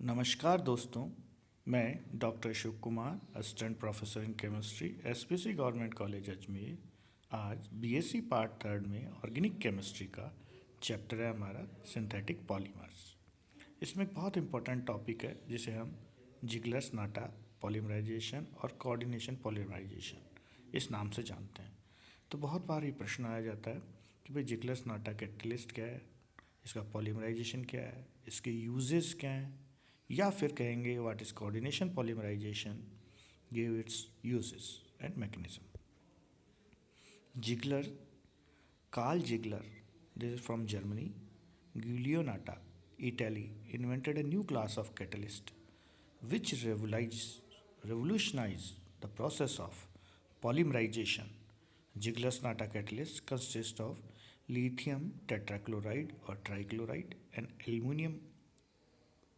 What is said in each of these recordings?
नमस्कार दोस्तों, मैं doctor Shiv Kumar, assistant professor in chemistry, SPC government college Ajmer. आज बीएससी पार्ट थर्ड में ऑर्गेनिक केमिस्ट्री का चैप्टर है हमारा सिंथेटिक पॉलीमर्स। इसमें एक बहुत इंपॉर्टेंट टॉपिक है जिसे हम जिगलर्स नाटा पॉलीमराइजेशन और कोऑर्डिनेशन पॉलीमराइजेशन इस नाम से जानते हैं। तो बहुत बार ये प्रश्न आया जाता है कि भाई जिगलर्स नाटा कैटलिस्ट क्या है, इसका पॉलीमराइजेशन क्या है, इसके यूजेस क्या हैं, या फिर कहेंगे what is coordination polymerization, give its uses and mechanism. Ziegler, Karl Ziegler, this is from Germany, Giulio Natta, Italy, invented a new class of catalyst which revolutionized the process of polymerization. Ziegler's Natta catalyst consists of lithium tetrachloride or trichloride and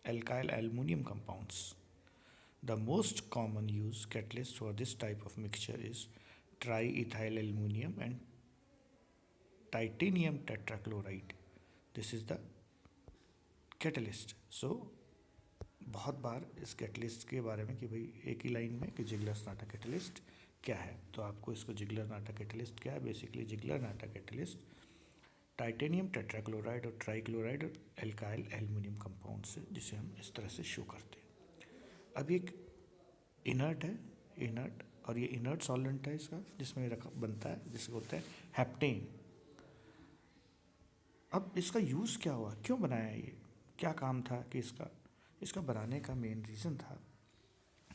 alkyl aluminum compounds. The most common use catalyst for this type of mixture is triethyl aluminum and titanium tetrachloride. This is the catalyst. So बहुत बार इस catalyst के बारे में कि भाई एक ही line में कि जिगलर्स नाटा कैटलिस्ट क्या है, तो आपको इसको जिगलर नाटा कैटलिस्ट क्या है, बेसिकली जिगलर नाटा कैटलिस्ट टाइटेनियम टेट्राक्लोराइड और ट्राइक्लोराइड और एल्काइल एल्युमिनियम कंपाउंड से, जिसे हम इस तरह से शो करते हैं। अब एक इनर्ट है, इनर्ट, और ये इनर्ट सॉल्वेंट है इसका, जिसमें रखा बनता है, जिसको बोलते हैं हेप्टेन। अब इसका यूज़ क्या हुआ, क्यों बनाया, ये क्या काम था कि इसका बनाने का मेन रीज़न था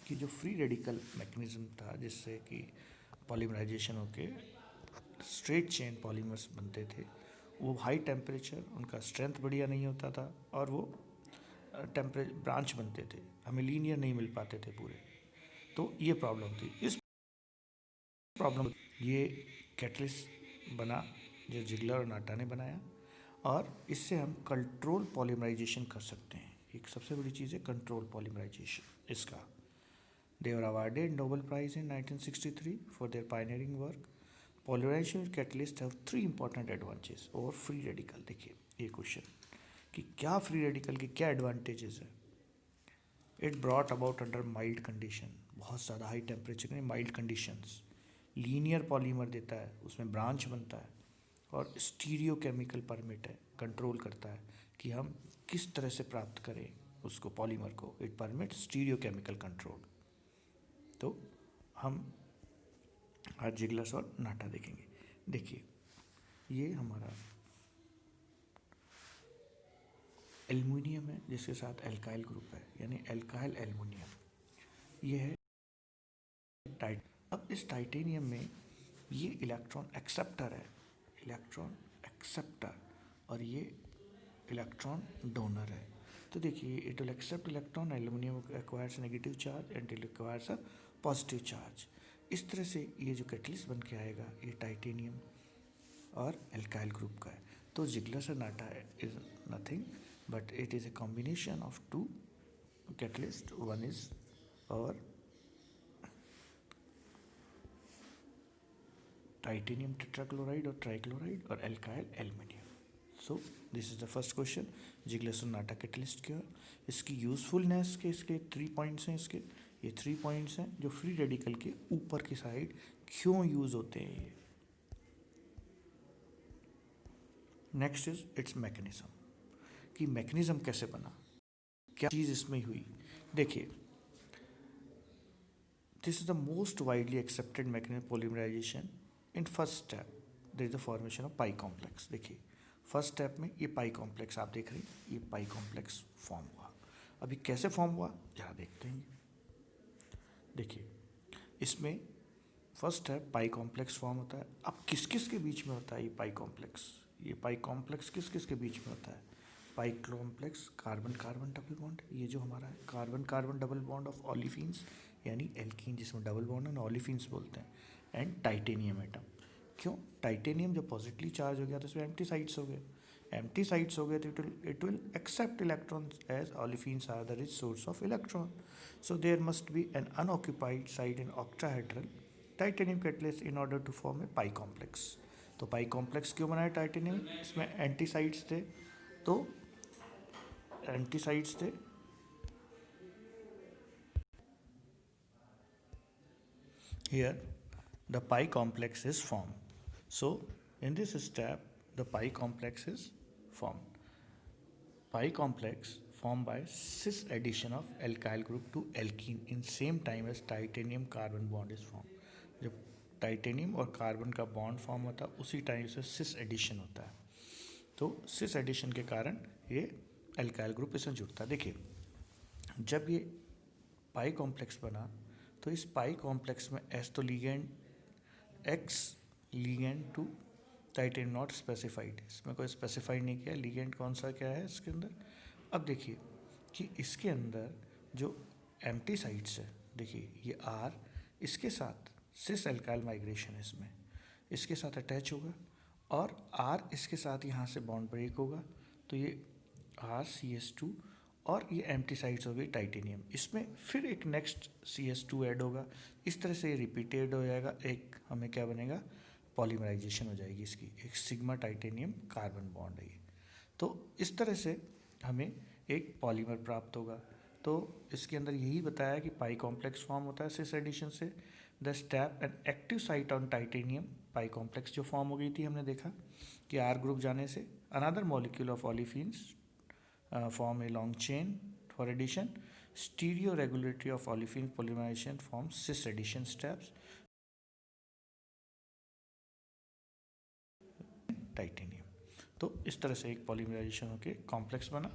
कि जो फ्री रेडिकल मैकेनिज्म था जिससे कि पॉलीमराइजेशन होके स्ट्रेट चेन पॉलीमर्स बनते थे, वो हाई टेम्परेचर, उनका स्ट्रेंथ बढ़िया नहीं होता था और वो ब्रांच बनते थे, हमें लीनियर नहीं मिल पाते थे पूरे। तो ये प्रॉब्लम थी। इस प्रॉब्लम ये कैटलिस्ट बना जो जिगलर और नाटा ने बनाया, और इससे हम कंट्रोल पॉलीमराइजेशन कर सकते हैं। एक सबसे बड़ी चीज़ है कंट्रोल पॉलीमराइजेशन इसका। They were awarded Nobel prize in 1963 for their pioneering work. Polymerization catalyst have 3 important advantages over free radical. देखिए ये क्वेश्चन कि क्या फ्री रेडिकल के क्या एडवांटेजेस है। It brought about under mild condition, बहुत ज़्यादा हाई टेम्परेचर में माइल्ड कंडीशंस। लीनियर पॉलीमर देता है, उसमें ब्रांच बनता है, और स्टीरियो केमिकल परमिट है, कंट्रोल करता है कि हम किस तरह से प्राप्त करें उसको पॉलीमर को। It permit stereo chemical control. तो हम आज जिगलर्स और नाटा देखेंगे। देखिए ये हमारा एल्युमिनियम है जिसके साथ एल्काइल ग्रुप है, यानी एल्काइल एल्युमिनियम। ये है टाइट। अब इस टाइटेनियम में ये इलेक्ट्रॉन एक्सेप्टर है, इलेक्ट्रॉन एक्सेप्टर, और ये इलेक्ट्रॉन डोनर है। तो देखिए it will accept electron, aluminium acquires negative charge and it acquires a positive charge. इस तरह से ये जो कैटलिस्ट बन के आएगा ये टाइटेनियम और एल्काइल ग्रुप का है। तो जिगलर्स और Natta is nothing but it is a combination of two catalyst, one is और टाइटेनियम टेट्राक्लोराइड और ट्राइक्लोराइड और alkyl aluminium. So this is the first question, Ziegler's और नाटा कैटलिस्ट क्या, इसकी यूजफुलनेस के इसके 3 पॉइंट्स हैं। इसके ये 3 पॉइंट्स हैं जो फ्री रेडिकल के ऊपर की साइड क्यों यूज होते हैं ये। नेक्स्ट इज इट्स मैकेनिज्म, कि मैकेनिज्म कैसे बना, क्या चीज़ इसमें हुई। देखिए this is the most widely accepted mechanism polymerization. In first step there is the formation of pi complex. देखिए फर्स्ट स्टेप में ये पाई कॉम्प्लेक्स आप देख रहे हैं, ये पाई कॉम्प्लेक्स फॉर्म हुआ। अभी कैसे फॉर्म हुआ जरा देखते हैं। देखिए इसमें फर्स्ट स्टेप पाई कॉम्प्लेक्स फॉर्म होता है। अब किस किस के बीच में होता है ये पाई कॉम्प्लेक्स, ये पाई कॉम्प्लेक्स किस किस के बीच में होता है। Pi complex carbon carbon double bond, ये जो हमारा है carbon carbon double bond of olefins, यानी एल्कीन जिसमें डबल बॉन्ड है, ओलिफिन्स बोलते हैं, एंड टाइटेनियम एटम। क्यों, टाइटेनियम जब पॉजिटिवली चार्ज हो गया तो इसमें एम्प्टी साइड्स हो गए, एम्प्टी साइड्स हो गए तो it will accept electrons as olefins are the rich source of electron. So there must be an unoccupied side in octahedral titanium catalyst in order to form a pi complex. तो pi complex क्यों बनाया titanium, इसमें anti sides थे, तो anti sides थे here the pi complex is formed. So in this step the pi complex is formed. Pi complex formed by cis addition of alkyl group to alkene in same time as titanium carbon bond is formed. जब titanium और carbon का bond form होता है उसी time से cis addition होता है, तो सिस एडिशन के कारण ये एल्काइल ग्रुप इसमें जुड़ता है. देखिए जब ये पाई कॉम्प्लेक्स बना तो इस पाई कॉम्प्लेक्स में एस तो ligand, X ligand to titanium not specified, इसमें कोई स्पेसिफाइड नहीं किया लीगेंड कौन सा क्या है इसके अंदर. अब देखिए कि इसके अंदर जो एम्प्टी साइड्स है, देखिए ये आर इसके साथ सिस एल्काइल माइग्रेशन है, इसमें इसके साथ अटैच होगा और आर इसके साथ यहाँ से बॉन्ड ब्रेक होगा, तो ये RCH2 और ये एम्प्टी साइड्स हो गई टाइटेनियम, इसमें फिर एक नेक्स्ट CH2 ऐड होगा. इस तरह से ये रिपीटेड हो जाएगा, एक हमें क्या बनेगा पॉलीमराइजेशन हो जाएगी इसकी, एक सिग्मा टाइटेनियम कार्बन बॉन्ड है ये. तो इस तरह से हमें एक पॉलीमर प्राप्त होगा. तो इसके अंदर यही बताया कि पाई कॉम्प्लेक्स फॉर्म होता है सिस एडिशन से. The step and active site on titanium pi complex जो फॉर्म हो गई थी, हमने देखा कि आर ग्रुप जाने से another molecule of olefins form a long chain for addition. Stereo regularity of olefin polymerization forms cis addition steps. Titanium, तो इस तरह से एक पॉलीमराइजेशन होके कॉम्प्लेक्स बना.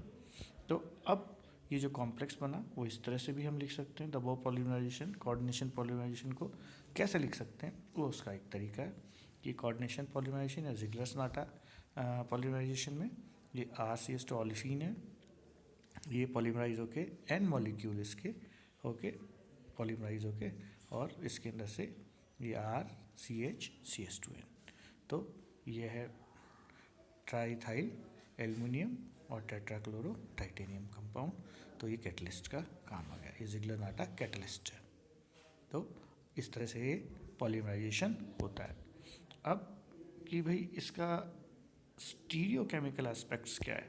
तो अब ये जो कॉम्प्लेक्स बना वो इस तरह से भी हम लिख सकते हैं. दबाव पॉलीमराइजेशन कोऑर्डिनेशन पॉलीमराइजेशन को कैसे लिख सकते हैं वो उसका एक तरीका है कि कोऑर्डिनेशन पॉलीमराइजेशन या जिग्लर-नाटा पॉलीमराइजेशन में ये RCH2 ओलिफिन है, ये पॉलीमराइज होके एन मॉलिक्यूल इसके होके पॉलीमराइज होके और इसके अंदर से ये RCH-CH2N, तो ये है ट्राइथाइल एल्युमिनियम और टेट्राक्लोरो टाइटेनियम कंपाउंड. तो ये कैटलिस्ट का काम आ गया, ये जिग्लर-नाटा कैटलिस्ट है. तो इस तरह से ये पॉलीमराइजेशन होता है. अब कि भाई इसका स्टीरियो केमिकल एस्पेक्ट्स क्या है,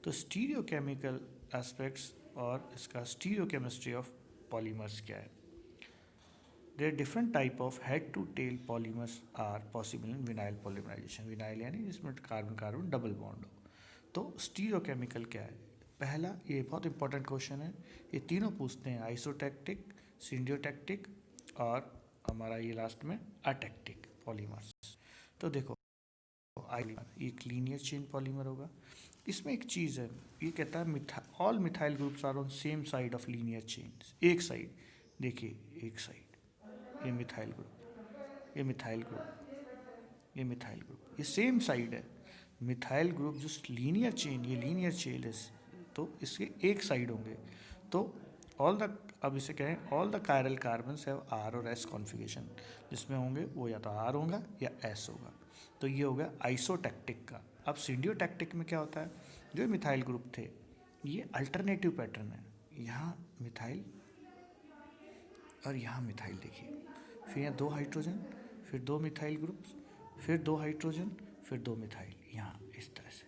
तो स्टीरियो केमिकल एस्पेक्ट्स और इसका स्टीरियो केमिस्ट्री ऑफ पॉलीमर्स क्या है. There different type of head to tail polymers are possible in vinyl polymerization. Vinyl यानी जिसमें कार्बन कार्बन डबल बॉन्ड हो. तो स्टीरियो केमिकल क्या है, पहला ये बहुत इंपॉर्टेंट क्वेश्चन है, ये तीनों पूछते हैं आइसोटैक्टिक, सिंडियोटैक्टिक और हमारा ये लास्ट में अटैक्टिक पॉलीमर्स. तो देखो एक लीनियर चेन पॉलीमर होगा. इसमें एक चीज़ है, ये कहता है all methyl groups are on same side of linear chain. एक साइड देखिए, एक साइड ये मिथाइल ग्रुप, ये मिथाइल ग्रुप, ये मिथाइल ग्रुप, ये सेम साइड है. मिथाइल ग्रुप जो लीनियर चेन, ये लीनियर चेन है, तो इसके एक साइड होंगे. तो ऑल द, अब इसे कहें all the chiral carbons have R और S कॉन्फिगरेशन, जिसमें होंगे वो या तो R होगा या S होगा. तो ये हो गया आइसोटैक्टिक का. अब सिंडियोटैक्टिक में क्या होता है, जो मिथाइल ग्रुप थे ये अल्टरनेटिव पैटर्न है, यहाँ मिथाइल और यहाँ मिथाइल, देखिए फिर यहाँ 2 हाइड्रोजन, फिर 2 मिथाइल ग्रुप्स, फिर 2 हाइड्रोजन, फिर 2 मिथाइल, यहाँ इस तरह से,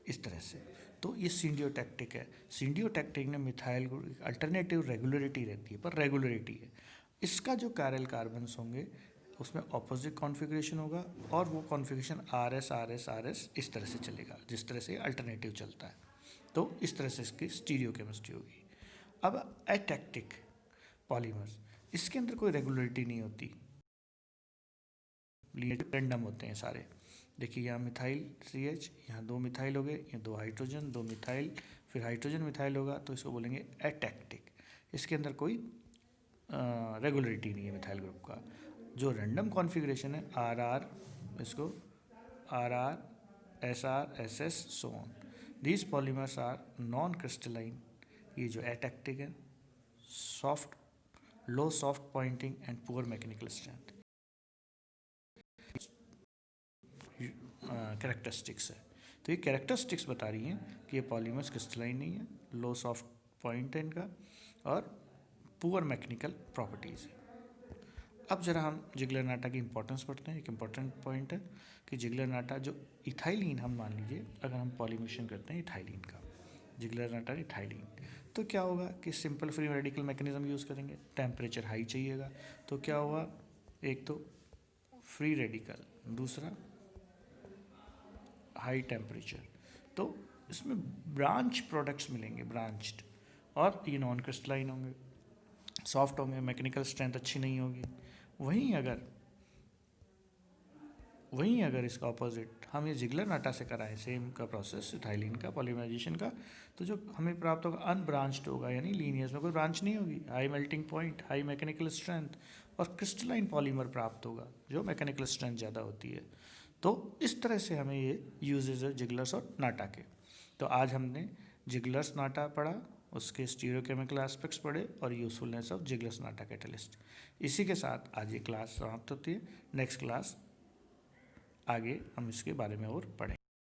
इस तरह से. तो ये सिंडियोटैक्टिक है. सिंडियोटैक्टिक में मिथाइल ग्रुप अल्टरनेटिव रेगुलरिटी रहती है, पर रेगुलरिटी है. इसका जो कायरल कार्बन्स होंगे उसमें ऑपोजिट कॉन्फ़िगरेशन होगा और वो कॉन्फ़िगरेशन RS इस तरह से चलेगा, जिस तरह से अल्टरनेटिव चलता है. तो इस तरह से इसकी स्टीरियो केमिस्ट्री होगी. अब अटैक्टिक पॉलीमर्स, इसके अंदर कोई रेगुलरिटी नहीं होती, रैंडम होते हैं सारे. देखिए यहाँ मिथाइल CH, यहाँ 2 मिथाइल हो गए, यहाँ 2 हाइड्रोजन, 2 मिथाइल, फिर हाइड्रोजन मिथाइल होगा, तो इसको बोलेंगे अटैक्टिक. इसके अंदर कोई रेगुलरिटी नहीं है मिथाइल ग्रुप का. जो रैंडम कॉन्फ़िगरेशन है RR, इसको RR, SR, SS, so on. These polymers are non crystalline. ये जो अटैक्टिक है, soft, low soft pointing and poor mechanical strength characteristics है. तो ये कैरेक्टरिस्टिक्स बता रही हैं कि ये पॉलीमर्स क्रिस्टलाइन नहीं है, लो सॉफ्ट पॉइंट है इनका और पुअर मैकेनिकल प्रॉपर्टीज़ है. अब जरा हम जिग्लर-नाटा की इंपॉर्टेंस पढ़ते हैं. एक इम्पॉर्टेंट पॉइंट है कि जिग्लर-नाटा जो इथाइलिन, हम मान लीजिए अगर हम पॉलीमेशन करते हैं इथाइलिन का, जिग्लर-नाटा इथाइलिन, तो क्या होगा कि simple free radical mechanism use करेंगे. टेम्परेचर हाई चाहिएगा, तो क्या होगा एक तो फ्री रेडिकल, दूसरा हाई टेम्परेचर। तो इसमें ब्रांच प्रोडक्ट्स मिलेंगे, ब्रांच्ड, और ये नॉन क्रिस्टलाइन होंगे, सॉफ्ट होंगे, मैकेनिकल स्ट्रेंथ अच्छी नहीं होगी। वहीं अगर इसका ऑपोजिट हम ये जिगलर नाटा से कराएं सेम का प्रोसेस, इथाइलिन का पॉलीमराइजेशन का, तो जो हमें प्राप्त होगा अनब्रांच्ड होगा, यानी लीनियर्स में कोई ब्रांच नहीं होगी, high melting point, high mechanical strength, और क्रिस्टलाइन पॉलीमर प्राप्त होगा जो मैकेनिकल स्ट्रेंथ ज़्यादा होती है। तो इस तरह से हमें ये यूजेज है जिगलर्स और नाटा के। तो आज हमने जिगलर्स नाटा पढ़ा, उसके स्टीरियोकेमिकल एस्पेक्ट्स पढ़े और यूजफुलनेस ऑफ जिगलर्स नाटा कैटलिस्ट। इसी के साथ आज ये क्लास समाप्त होती है। नेक्स्ट क्लास आगे हम इसके बारे में और पढ़ेंगे।